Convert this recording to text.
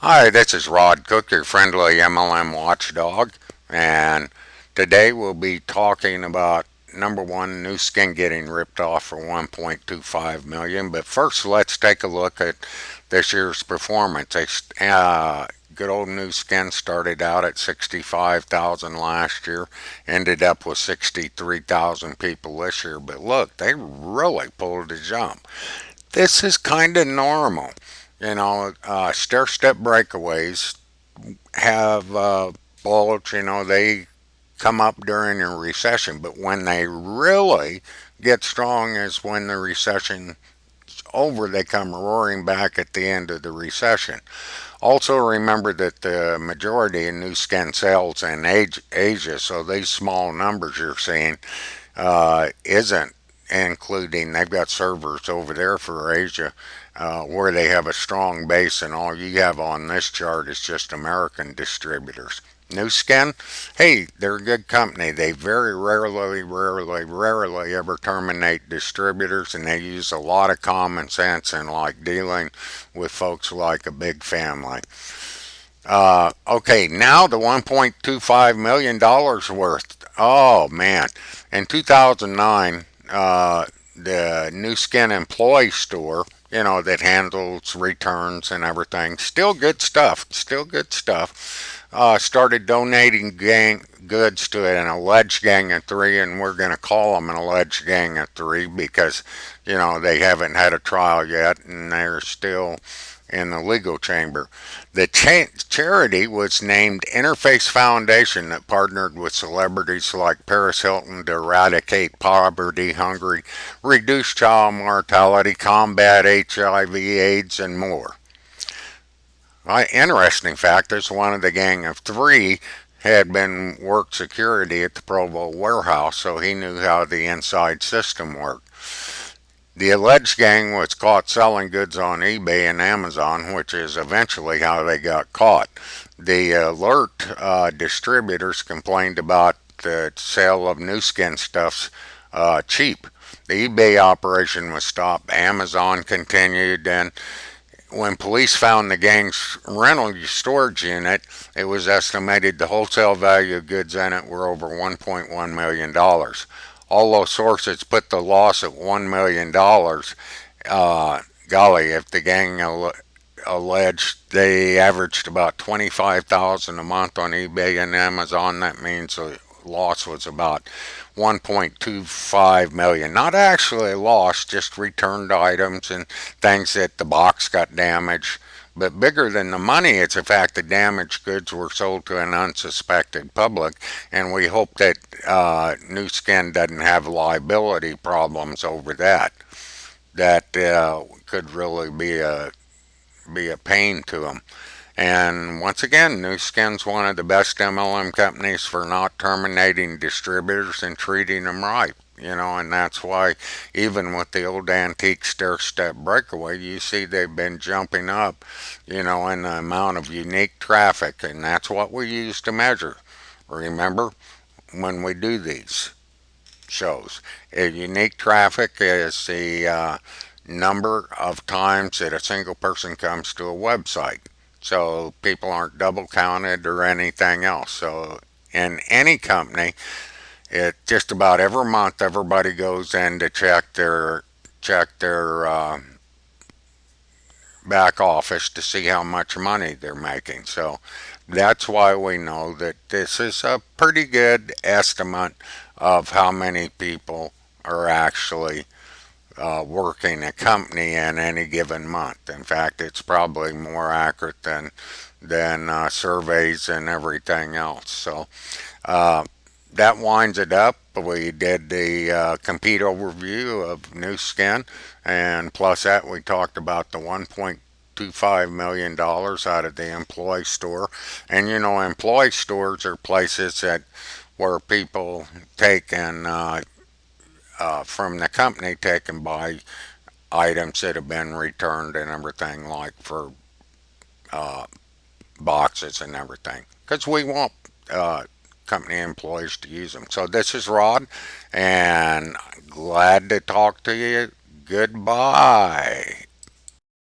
Hi, this is Rod Cook, your friendly MLM watchdog, and today we'll be talking about number one, Nuskin getting ripped off for 1.25 million. But first, let's take a look at this year's performance. Good old Nuskin started out at 65,000 last year, ended up with 63,000 people this year. But look, they really pulled a jump. This is kind of normal. Stair step breakaways have bulge, they come up during a recession, but when they really get strong is when the recession's over, they come roaring back at the end of the recession. Also, remember that the majority of new skin sales in Asia, so these small numbers you're seeing, isn't including, they've got servers over there for Asia where they have a strong base, and all you have on this chart is just American distributors. New Skin, hey, they're a good company. They very rarely ever terminate distributors, and they use a lot of common sense in like dealing with folks like a big family. Okay, now the $1.25 million worth. Oh man, in 2009, the New Skin Employee Store, that handles returns and everything, still good stuff. Started donating goods to an alleged gang of three, and we're going to call them an alleged gang of three because, they haven't had a trial yet, and they're still in the legal chamber. The charity was named Interface Foundation that partnered with celebrities like Paris Hilton to eradicate poverty, hunger, reduce child mortality, combat HIV/AIDS, and more. Interesting fact is one of the gang of three had been worked security at the Provo warehouse, so he knew how the inside system worked. The alleged gang was caught selling goods on eBay and Amazon, which is eventually how they got caught. The alert distributors complained about the sale of new skin stuffs cheap. The eBay operation was stopped. Amazon continued, and when police found the gang's rental storage unit, it was estimated the wholesale value of goods in it were over $1.1 million. Although sources put the loss at $1 million, golly, if the gang alleged they averaged about 25,000 a month on eBay and Amazon, that means the loss was about 1.25 million. Not actually a loss, just returned items and things that the box got damaged. But bigger than the money, it's the fact that damaged goods were sold to an unsuspected public, and we hope that New Skin doesn't have liability problems over that. That could really be a pain to them. And once again, New Skin's one of the best MLM companies for not terminating distributors and treating them right. And that's why even with the old antique stair step breakaway, you see they've been jumping up, in the amount of unique traffic, and that's what we use to measure. Remember, when we do these shows, unique traffic is the number of times that a single person comes to a website. So people aren't double counted or anything else. So in any company, it just about every month everybody goes in to check their back office to see how much money they're making. So that's why we know that this is a pretty good estimate of how many people are actually working a company in any given month. In fact, it's probably more accurate than surveys and everything else. So that winds it up. We did the complete overview of New Skin, and plus that we talked about the $1.25 million out of the employee store. And employee stores are places that where people take and from the company take and buy items that have been returned and everything, like for uh, boxes and everything, because we want company employees to use them. So this is Rod, and glad to talk to you. Goodbye.